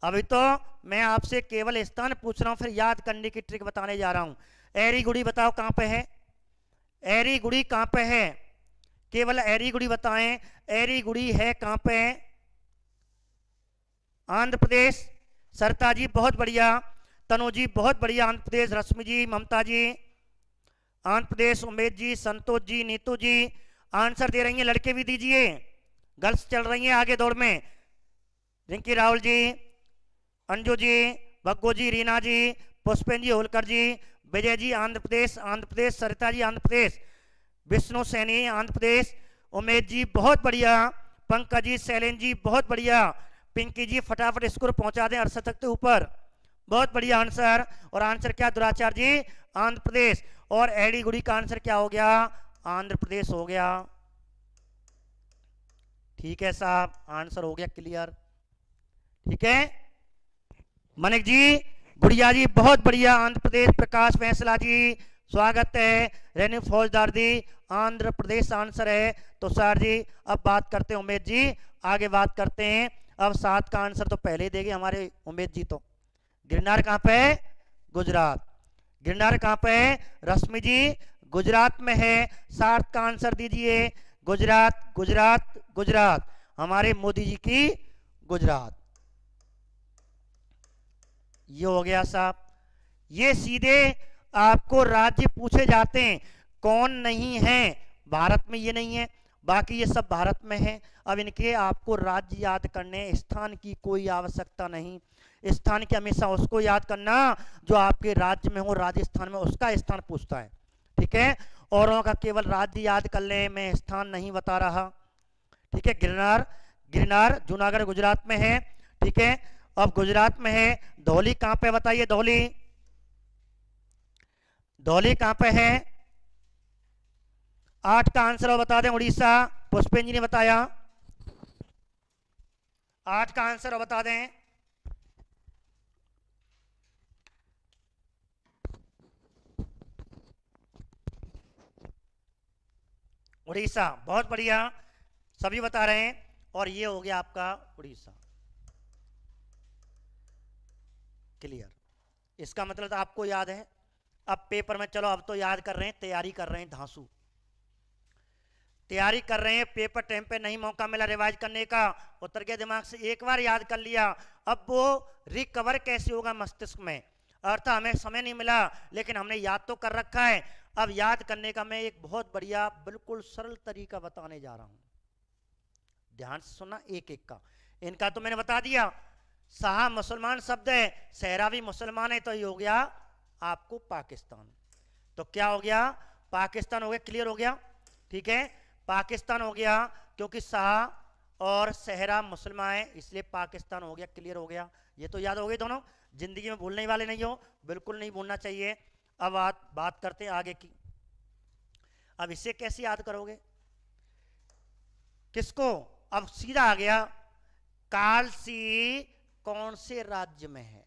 अभी तो मैं आपसे केवल स्थान पूछ रहा हूं, फिर याद करने की ट्रिक बताने जा रहा हूं। एरीगुड़ी बताओ कहां पे है? एरीगुड़ी कहां पे है? केवल एरीगुड़ी बताएं। एरीगुड़ी है कहां पे? आंध्र प्रदेश। सरिता जी बहुत बढ़िया, तनु जी बहुत बढ़िया आंध्र प्रदेश, रश्मि जी, ममता जी आंध्र प्रदेश, उमेश जी, संतोष जी, नीतू जी आंसर दे रही हैं। लड़के भी दीजिए, गर्ल्स चल रही हैं आगे दौड़ में। रिंकी राहुल जी, अंजू जी, भग्गू जी, रीना जी, पुष्पेन जी, होलकर जी, विजय जी आंध्र प्रदेश, सरिता जी आंध्र प्रदेश, विष्णु सैनी आंध्र प्रदेश, उमेश जी बहुत बढ़िया, पंकज जी, शैलेन जी बहुत बढ़िया, पिंकी जी फटाफट स्कोर पहुंचा दें 68 तक के ऊपर। बहुत बढ़िया आंसर। और आंसर क्या दुराचार जी? आंध्र प्रदेश। और एडीगुड़ी का आंसर क्या हो गया? आंध्र प्रदेश हो गया। ठीक है साहब, आंसर हो गया क्लियर। ठीक है मनिक जी, गुड़िया जी बहुत बढ़िया आंध्र प्रदेश, प्रकाश फैसला जी स्वागत है, रेनू फौजदार जी आंध्र प्रदेश आंसर है। तो सर जी अब बात करते हैं, उमेश जी आगे बात करते हैं। अब 7 का आंसर तो पहले ही देंगे हमारे उमेश जी। तो गिरनार कहां पे है? गुजरात। गिरनार कहां पे है? रश्मि जी गुजरात में है। 7 का आंसर दीजिए। गुजरात, गुजरात, गुजरात, हमारे मोदी जी की गुजरात। ये हो गया साहब। ये सीधे आपको राज्य पूछे जाते हैं, कौन नहीं है भारत में, ये नहीं है, बाकी ये सब भारत में है। अब इनके आपको राज्य याद करने, स्थान की कोई आवश्यकता नहीं। स्थान की हमेशा उसको याद करना जो आपके राज्य में हो, राजस्थान में उसका स्थान पूछता है। ठीक है, औरों का केवल राज्य याद कर ले, मैं स्थान नहीं बता रहा। ठीक है, गिरनार, गिरनार जूनागढ़ गुजरात में है। ठीक है, अब गुजरात में है। धौली कहां पे बताइए? धौली, धौली कहां पे है? 8 का आंसर बता दें। उड़ीसा, पुष्पेन जी ने बताया। 8 का आंसर बता दें। उड़ीसा, बहुत बढ़िया, सभी बता रहे हैं। और ये हो गया आपका उड़ीसा। क्लियर, इसका मतलब तो आपको याद है। अब पेपर में चलो, अब तो याद कर रहे हैं, तैयारी कर रहे हैं, धांसू तैयारी कर रहे हैं। पेपर टाइम पे नहीं मौका मिला रिवाइज करने का, उतर गया दिमाग से, एक बार याद कर लिया। अब वो रिकवर कैसे होगा मस्तिष्क में? अर्थ हमें समय नहीं मिला, लेकिन हमने याद तो कर रखा है। अब याद करने का मैं एक बहुत बढ़िया बिल्कुल सरल तरीका बताने जा रहा हूं, ध्यान से सुनना एक एक का। इनका तो मैंने बता दिया, शाह मुसलमान शब्द है, सहरा भी मुसलमान है, तो ये हो गया आपको पाकिस्तान। तो क्या हो गया? पाकिस्तान हो गया। क्लियर हो गया? ठीक है, पाकिस्तान हो गया, क्योंकि शाह और सहरा मुसलमान है, इसलिए पाकिस्तान हो गया। क्लियर हो गया? ये तो याद हो गई दोनों, जिंदगी में भूलने वाले नहीं हो, बिल्कुल नहीं भूलना चाहिए। अब बात करते हैं आगे की। अब इसे कैसे याद करोगे? किसको? अब सीधा आ गया, कालसी कौन से राज्य में है?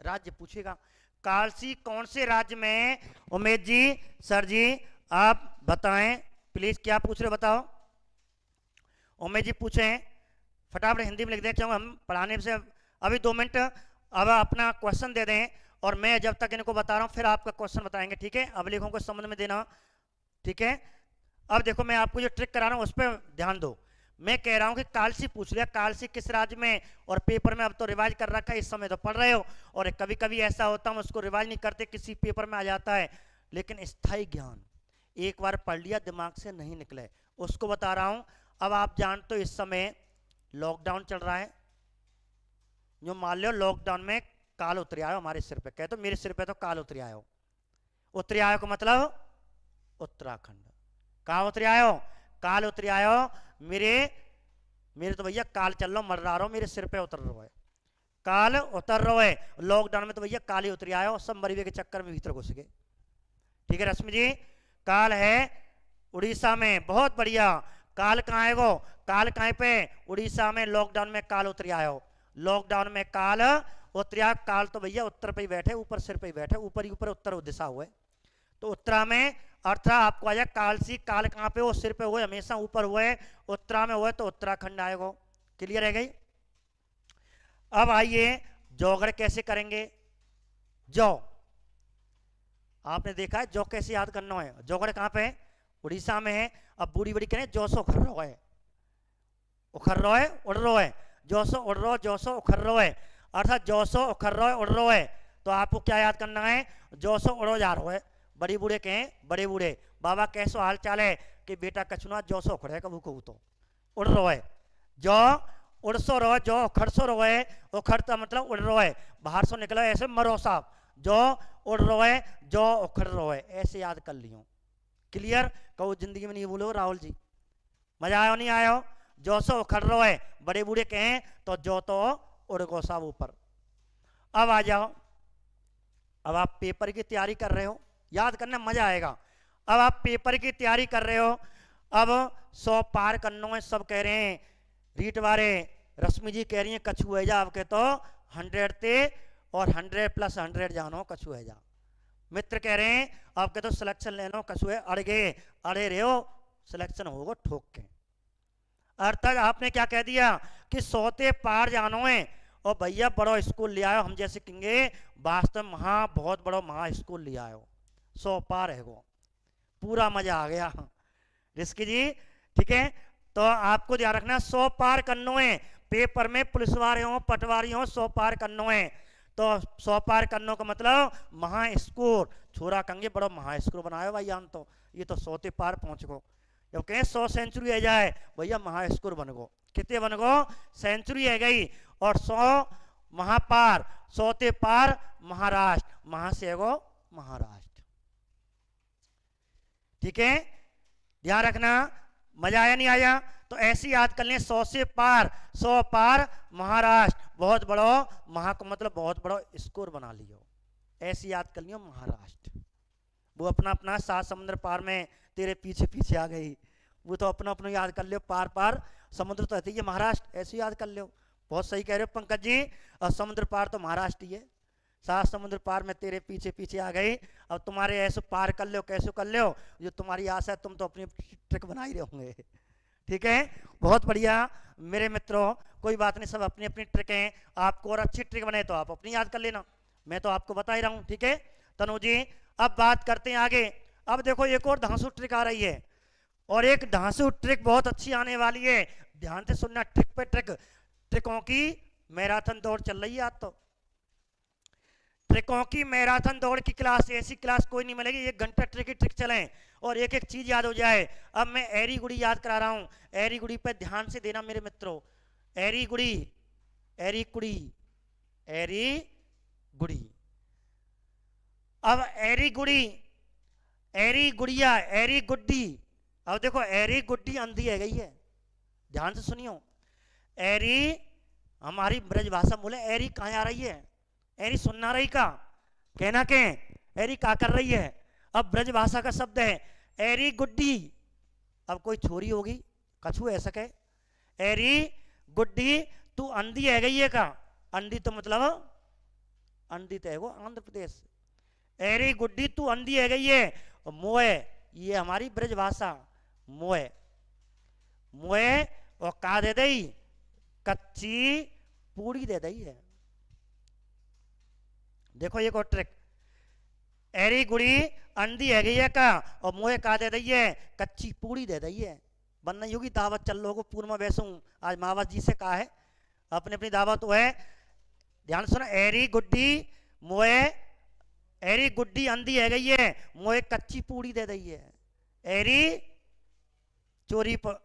राज्य पूछेगा, कालसी कौन से राज्य में है? उमेश जी, सर जी आप बताएं प्लीज, क्या पूछ रहे बताओ। उमेश जी पूछें, फटाफट हिंदी में लिख दें, क्योंकि हम पढ़ाने से अभी 2 मिनट अब अपना क्वेश्चन दे दें, और मैं जब तक इनको बता रहा हूं फिर आपका क्वेश्चन बताएंगे। ठीक है, अभिलेखों को संबंध में देना। ठीक है, अब देखो मैं आपको जो ट्रिक करा रहा हूं उस पर ध्यान दो। मैं कह रहा हूं कि कालसी पूछ लिया, कालसी किस राज्य में, और पेपर में अब तो रिवाइज कर रखा है, इस समय तो पढ़ रहे हो, और कभी कभी ऐसा होता है उसको रिवाइज नहीं करते, किसी पेपर में आ जाता है। लेकिन स्थायी ज्ञान एक बार पढ़ लिया दिमाग से नहीं निकले, उसको बता रहा हूं। अब आप जानते हो इस समय लॉकडाउन चल रहा है, जो मान लो लॉकडाउन में काल उतर आयो हमारे सिर पे, कहे तो मेरे सिर पे तो काल उतर आयो। उतर आयो का मतलब उत्तराखंड। कहा उतर आयो? काल उतर आयो। मेरे तो भैया काल चल रहा, मर रहा, मेरे सिर पे उतर रहा है, काल उतर रहा है। लॉकडाउन में तो भैया काल ही उतर आयो, सब मरीवे के चक्कर में भीतर घुस गए। ठीक है रश्मि जी, काल है उड़ीसा में, बहुत बढ़िया। काल कहाँ है वो? काल कहाँ पे? उड़ीसा में। लॉकडाउन में काल उतर आयो, लॉकडाउन में काल उतर आयो। काल तो भैया उत्तर पे ही बैठे, ऊपर सिर पे ही बैठे, ऊपर ही ऊपर उत्तर दिशा हुए, तो उत्तरा में अर्थात आपको आ जाए कालसी, काल कहाँ पे हो, सिर पे हुए, हमेशा ऊपर हुए, उत्तरा में हुए तो उत्तराखंड आएगा। क्लियर है गई। अब आइए जौगड़ कैसे करेंगे। जौ आपने देखा है, जौ कैसे याद करना है। जौगड़ कहाँ पे है, उड़ीसा में है। अब बूढ़ी बड़ी करें, जौ सो उखर रहा है, उखर रहा है, उड़ रहा है, जौ सो उड़ रहा, जौ सो उखर रहा है, अर्थात जौ सो उखर रहा है, उड़ रहा है। तो आपको क्या याद करना है, जौ सो उड़ो जा रहा है। बड़ी बूढ़े कहें, बड़े बूढ़े बाबा कैसो हाल चाल है, कि बेटा कछुना जौ सो उखड़े कबू कबू तो उड़ रहा है। जौ उड़ सो रहो, जौ उखड़ सो रहो है, उखड़ता मतलब उड़ रहा है, बाहर सो निकला है, ऐसे मरो साहब, जौ उड़ रहा है, जौ उखड़ रहा है, ऐसे याद कर लियो। क्लियर। कहो जिंदगी में नहीं भूलो राहुल जी, मजा आयो नहीं आयो। जौ सो उखड़ रहा है, बड़े बूढ़े कहें तो जौ तो उड़ गो साहब ऊपर। अब आ जाओ, अब आप पेपर की तैयारी कर रहे हो, याद करना मजा आएगा। अब आप पेपर की तैयारी कर रहे हो, अब 100 पार करना है, सब कह रहे हैं रीट वाले, रश्मि जी कह रही हैं कछू है जा, आपके तो 100 थे और 100 + 100 जानो कछू है जा। मित्र कह रहे हैं आपके तो सिलेक्शन लेनो, कछू है अड़ गए, अड़े रहे हो, सिलेक्शन होगा ठोक के। अर्थात आपने क्या कह दिया कि 100 ते पार जानो है, और भैया बड़ो स्कूल ले आयो, हम जैसे कहेंगे वास्तव में बहुत बड़ो महा स्कूल ले आयो, 100 पार है वो, पूरा मजा आ गया रिस्की जी। ठीक है, तो आपको ध्यान रखना 100 पार करना है, पेपर में पुलिस वाले हो पटवारी हो 100 पार करना है। तो 100 पार करने का मतलब महा स्कोर, छोरा कंगे बड़ो महा स्कोर बनायो भाई आन, तो ये तो 100 ते पार पहुंच गो। जब कहें 100 सेंचुरी है जाए, भैया महा स्कोर बन गो, कितने बन गो, सेंचुरी है गई, और 100 महापार, 100 ते पार महाराष्ट्र, महा से है गो महाराष्ट्र। ठीक है, ध्यान रखना, मजा आया नहीं आया। तो ऐसी याद कर लें, 100 से पार, 100 पार महाराष्ट्र, बहुत बड़ो महा को मतलब बहुत बड़ो स्कोर बना लियो, ऐसी याद कर लियो महाराष्ट्र। वो अपना अपना 7 समुद्र पार में तेरे पीछे पीछे आ गई, वो तो अपना अपना याद कर लियो, पार पार समुद्र तो है, ये महाराष्ट्र, ऐसे याद कर लियो। बहुत सही कह रहे हो पंकज जी, और समुद्र पार तो महाराष्ट्र ही है, 7 समुद्र पार में तेरे पीछे पीछे आ गई। अब तुम्हारे ऐसे पार कर लो, कैसे कर लो, जो तुम्हारी आशा है, तुम तो अपनी ट्रिक बना ही रहोगे। ठीक है, बहुत बढ़िया मेरे मित्रों, कोई बात नहीं, सब अपनी अपनी ट्रिक हैं, आपको और अच्छी ट्रिक बने तो आप अपनी याद कर लेना, मैं तो आपको बता ही रहा हूं। ठीक है तनु जी, अब बात करते हैं आगे। अब देखो एक और धांसू ट्रिक आ रही है, और एक धांसू ट्रिक बहुत अच्छी आने वाली है, ध्यान से सुनना, ट्रिक पे ट्रिक, ट्रिकों की मैराथन दौड़ चल रही है आज तो, ट्रिकों की मैराथन दौड़ की क्लास, ऐसी क्लास कोई नहीं मिलेगी, 1 घंटा ट्रिक ही ट्रिक चले और एक एक चीज याद हो जाए। अब मैं एरी गुड़ी याद करा रहा हूं, एरी गुड़ी पे ध्यान से देना मेरे मित्रों, एरी गुड़ी, एरी कुड़ी, एरी गुड़ी। अब एरी गुड़ी, एरी गुड़िया, एरी गुड्डी। अब देखो एरी गुड्डी अंधी है गई है, ध्यान से सुनियो। एरी हमारी ब्रज भाषा बोले, एरी कहां आ रही है, एरी सुनना रही का, कहना के एरी का कर रही है। अब ब्रज भाषा का शब्द है एरी गुड्डी, अब कोई छोरी होगी, कछू ऐसा कहे, एरी गुड्डी तू अंधी है गई है का, अंधी तो मतलब अंधी तो है वो आंध्र प्रदेश, एरी गुड्डी तू अंधी है गई है। मोए, ये हमारी ब्रज भाषा, मोए, मोए और का दे दई, कच्ची पूड़ी दे दई है। देखो एक और ट्रिक, एरी गुड़ी अंधी है गई है का, और मोए का दे दई है, कच्ची पूड़ी दे दई है। बनना होगी दावत, चल लोगों पूर्व में बैसूं, आज मावत जी से कहा है, अपनी अपनी दावत तो है, ध्यान सुना, एरी गुड्डी मोए, एरी गुड्डी अंधी है गई है, मोए कच्ची पूड़ी दे दई है, एरी चोरी पर।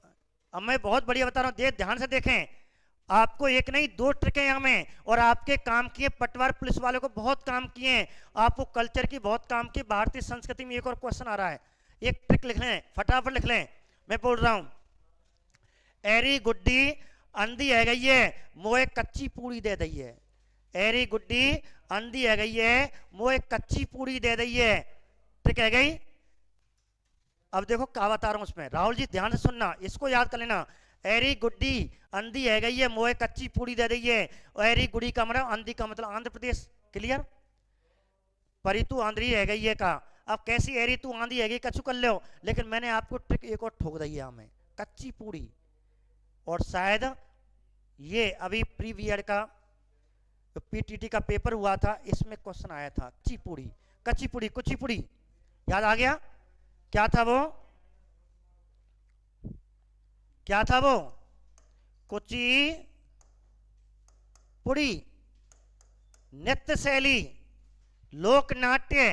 अब मैं बहुत बढ़िया बता रहा हूं, ध्यान से देखें, आपको एक नहीं 2 ट्रिकें यहाँ में, और आपके काम किए, पटवार पुलिस वालों को बहुत काम किए, आपको कल्चर की बहुत काम की, भारतीय संस्कृति में एक और क्वेश्चन आ रहा है, एक ट्रिक लिख लें, फटाफट लिख लें, मैं बोल रहा हूं, एरी गुड्डी अंधी है गई है, मोए कच्ची पूड़ी दे दी है, एरी गुड्डी अंधी है गई है, मोए कच्ची पूड़ी दे दी है, ट्रिक है गई। अब देखो क्या बता रहा हूं उसमें, राहुल जी ध्यान से सुनना, इसको याद कर लेना, एरी गुड्डी अंधी है गई है, मोए कच्ची पूड़ी दे दी है, और एरी गुड़ी का मतलब अंधी का मतलब आंध्र प्रदेश। क्लियर, परितु आंध्री है गई है का। अब कैसी एरी तू आंधी हैगी कछु कर लो, लेकिन मैंने आपको ट्रिक एक और ठोक दी हमें, कच्ची पूड़ी। और शायद ये अभी प्रीवियर का पीटीटी का पेपर हुआ था, इसमें क्वेश्चन आया था कच्ची पूड़ी, कच्ची पूड़ी कुची पूड़ी, याद आ गया? क्या था वो, क्या था वो? कुची पुड़ी। नृत्य शैली लोक नाट्य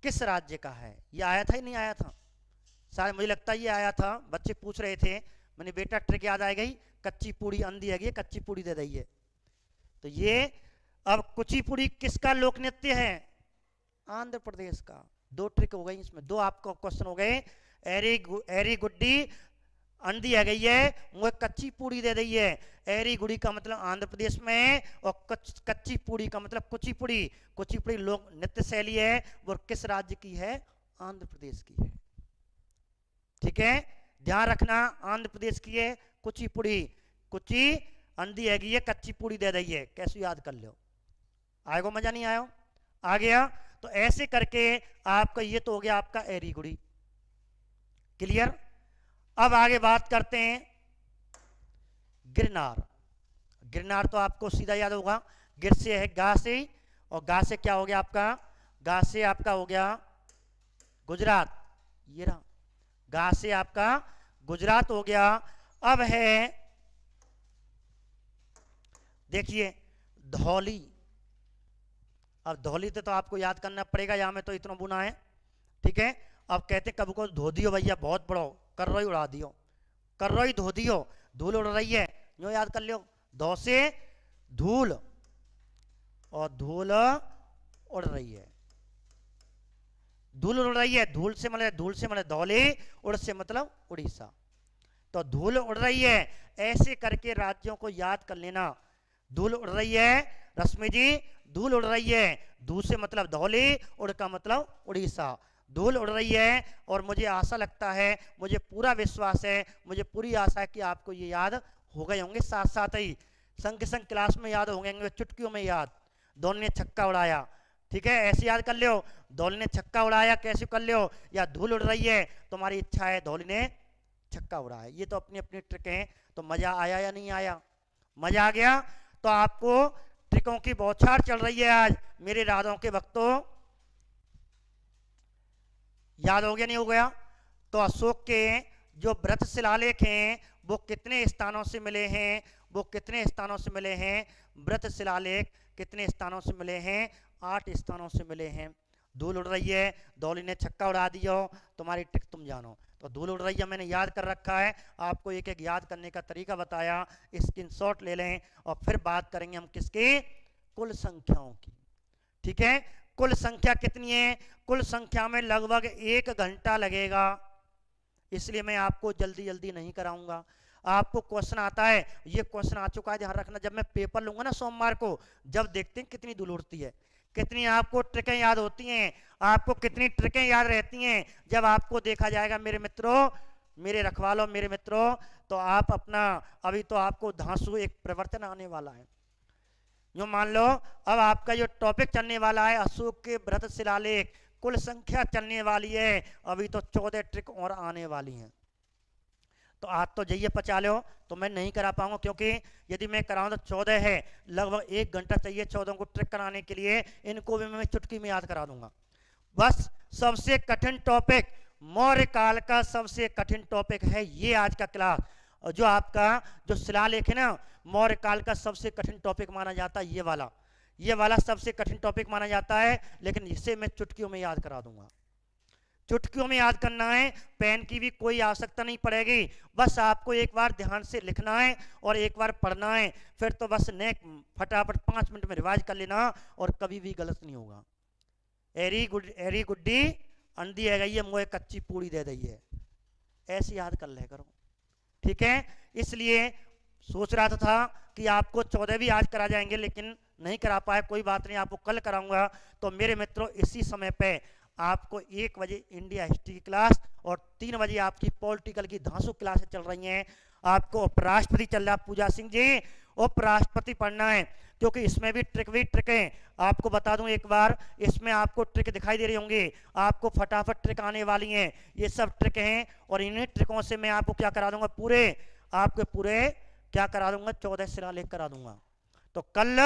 किस राज्य का है? ये आया था ही नहीं आया था? शायद मुझे लगता है ये आया था, बच्चे पूछ रहे थे, मैंने बेटा ट्रिक याद आ गई, कच्ची पूड़ी अंधी है, कच्ची पूड़ी दे दी है। तो ये अब कुचिपुड़ी किसका लोक नृत्य है? आंध्र प्रदेश का। दो ट्रिक हो गई इसमें, दो आपको क्वेश्चन हो गए। एरी गुड्डी अंधी आ गई है, मुझे कच्ची पूड़ी दे दी है। एरी गुड़ी का मतलब आंध्र प्रदेश में, और कच्ची पूड़ी का मतलब कुचिपुड़ी। कुचिपुड़ी लोक नृत्य शैली है, वो किस राज्य की है? आंध्र प्रदेश की है। ठीक है, ध्यान रखना, आंध्र प्रदेश की है कुचिपुड़ी। कुची अंधी है, कच्ची पूड़ी दे दी है। कैसे याद कर लो? आएगा मजा नहीं आया? आ गया? तो ऐसे करके आपका ये तो हो गया आपका एरी गुड़ी। क्लियर? अब आगे बात करते हैं गिरनार। गिरनार तो आपको सीधा याद होगा, गिर से है गा से, और गा से क्या हो गया आपका? गा से आपका हो गया गुजरात, ये रहा, गा से आपका गुजरात हो गया। अब है देखिए धौली। अब धौली तो आपको याद करना पड़ेगा, यहां में तो इतना बुना है। ठीक है, अब कहते कब को धो दियो भैया, बहुत बड़ो कर रही उड़ा दियो, कर रही धो दियो, धूल उड़ रही है, जो याद कर लियो, धो से धूल, और धूल उड़ रही है, धूल उड़ रही है, धूल से मतलब धौली, उड़ से मतलब उड़ीसा। तो धूल उड़ रही है, ऐसे करके राज्यों को याद कर लेना। धूल उड़ रही है रश्मि जी, धूल उड़ रही है, धूल से मतलब धौली, उड़ का मतलब उड़ीसा। धूल उड़ रही है, और मुझे आशा लगता है, मुझे पूरा विश्वास है, मुझे पूरी आशा है कि आपको ये याद हो गए होंगे, साथ साथ ही संग संग क्लास में याद होंगे, चुटकियों में याद। धौल ने छक्का उड़ाया, ठीक है, ऐसे याद कर लो, धौल ने छक्का उड़ाया, कैसे कर लो, या धूल उड़ रही है, तुम्हारी इच्छा है धौल ने छक्का उड़ाया। ये तो अपनी अपनी ट्रिक है। तो मजा आया या नहीं आया? मजा आ गया? तो आपको ट्रिकों की बौछार चल रही है आज मेरे राधों के भक्तों। याद हो गया नहीं हो गया? तो अशोक के जो व्रत शिलालेख हैं वो कितने स्थानों से मिले हैं? वो कितने स्थानों से मिले हैं? व्रत शिलालेख कितने स्थानों से मिले हैं? 8 स्थानों से मिले हैं। धूल उड़ रही है, धौली ने छक्का उड़ा दिया, तुम्हारी ट्रिक तुम जानो। तो धूल उड़ रही है मैंने याद कर रखा है, आपको एक एक याद करने का तरीका बताया, स्क्रीनशॉट ले लें, और फिर बात करेंगे हम किसकी? कुल संख्याओं की। ठीक है, कुल संख्या कितनी है? कुल संख्या में लगभग 1 घंटा लगेगा, इसलिए मैं आपको जल्दी जल्दी नहीं कराऊंगा। आपको क्वेश्चन आता है, ये क्वेश्चन आ चुका है, ध्यान रखना, जब मैं पेपर लूंगा ना सोमवार को, जब देखते हैं कितनी धूल उड़ती है, कितनी आपको ट्रिकें याद होती हैं, आपको कितनी ट्रिकें याद रहती हैं, जब आपको देखा जाएगा मेरे मित्रों, मेरे रखवालों, मेरे मित्रों, तो आप अपना, अभी तो आपको धांसू एक प्रवर्तन आने वाला है। जो मान लो अब आपका जो टॉपिक चलने वाला है अशोक के व्रत शिलालेख, कुल संख्या चलने वाली है, अभी तो 14 ट्रिक और आने वाली हैं। तो आज तो जाइए पचा लो, तो मैं नहीं करा पाऊंगा, क्योंकि यदि मैं कराऊं तो 14 है, लगभग 1 घंटा चाहिए 14 को ट्रिक कराने के लिए। इनको भी मैं चुटकी में याद करा दूंगा। बस सबसे कठिन टॉपिक, मौर्य काल का सबसे कठिन टॉपिक है ये आज का क्लास। और जो आपका जो शिलालेख है ना, मौर्य काल का सबसे कठिन टॉपिक माना जाता है, ये वाला सबसे कठिन टॉपिक माना जाता है, लेकिन इसे मैं चुटकियों में याद करा दूंगा। चुटकियों में याद करना है, पेन की भी कोई आवश्यकता नहीं पड़ेगी, बस आपको एक बार ध्यान से लिखना है और एक बार पढ़ना है, फिर तो बस फटाफट 5 मिनट में रिवाइज कर लेना, और कभी भी गलत नहीं होगा। एरी गुड्डी अंधी है गई है, मुझे कच्ची पूड़ी दे दी है, ऐसे याद कर ले करो। ठीक है, इसलिए सोच रहा था कि आपको 14 भी आज करा जाएंगे, लेकिन नहीं करा पाए, कोई बात नहीं, आपको कल कराऊंगा। तो मेरे मित्रों, इसी समय पे आपको 1 बजे इंडिया हिस्ट्री की क्लास और 3 बजे आपकी पॉलिटिकल की धांसू क्लासें चल रही हैं। आपको उपराष्ट्रपति चल रहा पूजा सिंह जी, उपराष्ट्रपति पढ़ना है, क्योंकि इसमें भी ट्रिक है। आपको बता दूं एक बार, इसमें आपको ट्रिक दिखाई दे रही होंगी, आपको फटाफट ट्रिक आने वाली हैं। ये सब ट्रिक हैं और इन्हीं ट्रिकों से मैं आपको क्या करा दूंगा, पूरे आपके पूरे क्या करा दूंगा, 14 शिलालेख करा दूंगा। तो कल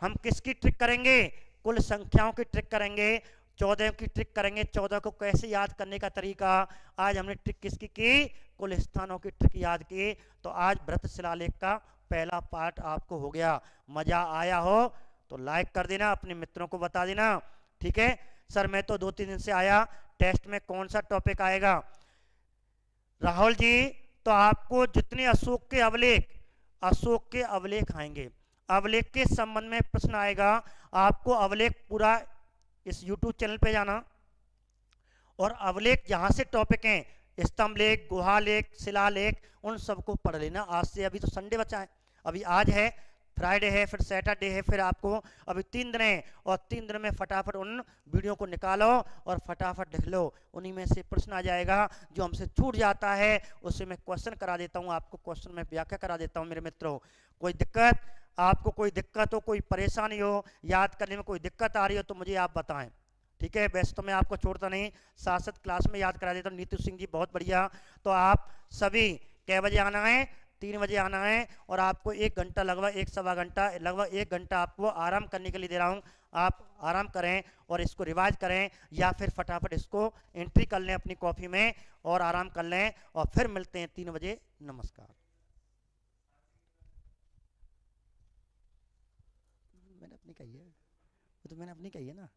हम किसकी ट्रिक करेंगे, कुल संख्याओं की ट्रिक करेंगे, 14 की ट्रिक करेंगे। 14 को कैसे याद करने का तरीका, आज हमने ट्रिक किसकी की, कुल स्थानों की ट्रिक याद की। तो आज व्रत शिलालेख का पहला पार्ट आपको हो गया। मजा आया हो तो लाइक कर देना, अपने मित्रों को बता देना, ठीक है। सर मैं तो 2-3 दिन से आया, टेस्ट में कौन सा टॉपिक आएगा राहुल जी, तो आपको जितने अशोक के अवलेख आएंगे, अवलेख के संबंध में प्रश्न आएगा। आपको अवलेख पूरा इस YouTube चैनल पे जाना और अवलेख जहां से टॉपिक हैं, स्तंभ लेख, गुहा लेख, शिलालेख, उन सबको पढ़ लेना आज से। अभी तो संडे बचा है, अभी आज है, फ्राइडे है, फिर सैटरडे है, फिर आपको अभी 3 दिन है, और 3 दिन में फटाफट उन वीडियो को निकालो और फटाफट लिख लो। उन्हीं में से प्रश्न आ जाएगा, जो हमसे छूट जाता है उससे मैं क्वेश्चन करा देता हूँ, आपको क्वेश्चन में व्याख्या करा देता हूँ। मेरे मित्रों, कोई दिक्कत, आपको कोई दिक्कत हो, कोई परेशानी हो, याद करने में कोई दिक्कत आ रही हो तो मुझे आप बताएं, ठीक है। वैसे तो मैं आपको छोड़ता नहीं, साथ साथ क्लास में याद करा देता हूँ। नीतू सिंह जी बहुत बढ़िया। तो आप सभी कै बजे आना है, 3 बजे आना है, और आपको 1 घंटा, लगभग 1-1.25 घंटा, लगभग 1 घंटा आपको आराम करने के लिए दे रहा हूँ। आप आराम करें और इसको रिवाइज करें, या फिर फटाफट इसको एंट्री कर लें अपनी कॉपी में और आराम कर लें, और फिर मिलते हैं 3 बजे। नमस्कार। मैंने अपनी कही है, वो तो मैंने अपनी कही है ना।